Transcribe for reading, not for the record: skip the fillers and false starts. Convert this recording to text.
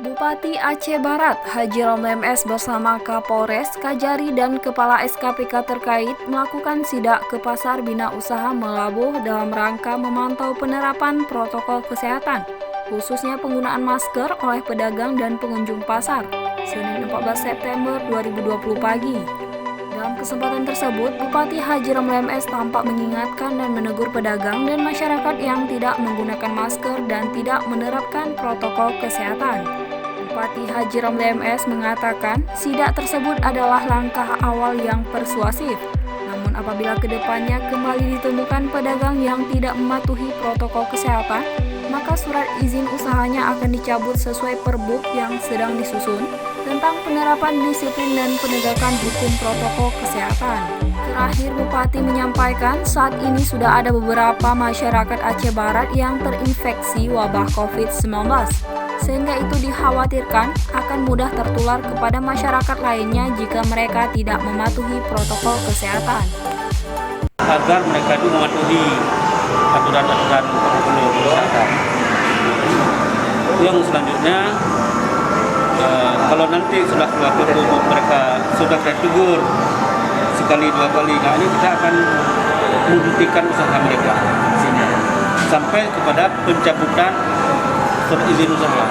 Bupati Aceh Barat Haji Romli MS bersama Kapolres, Kajari, dan Kepala SKPK terkait melakukan sidak ke Pasar Bina Usaha Melabuh dalam rangka memantau penerapan protokol kesehatan, khususnya penggunaan masker oleh pedagang dan pengunjung pasar, Senin 14 September 2020 pagi. Dalam kesempatan tersebut, Bupati Haji Romli MS tampak mengingatkan dan menegur pedagang dan masyarakat yang tidak menggunakan masker dan tidak menerapkan protokol kesehatan. Bupati Haji Romli MS mengatakan sidak tersebut adalah langkah awal yang persuasif. Namun apabila kedepannya kembali ditemukan pedagang yang tidak mematuhi protokol kesehatan, maka surat izin usahanya akan dicabut sesuai Perbuk yang sedang disusun tentang penerapan disiplin dan penegakan hukum protokol kesehatan. Terakhir, Bupati menyampaikan saat ini sudah ada beberapa masyarakat Aceh Barat yang terinfeksi wabah COVID-19, sehingga itu dikhawatirkan akan mudah tertular kepada masyarakat lainnya jika mereka tidak mematuhi protokol kesehatan. Agar mereka itu mematuhi aturan-aturan protokol kesehatan. Yang selanjutnya, kalau nanti sudah keluar tubuh mereka sudah tegur sekali dua kali, nah ini kita akan menghentikan usaha mereka sampai kepada pencabutan surat izin usaha.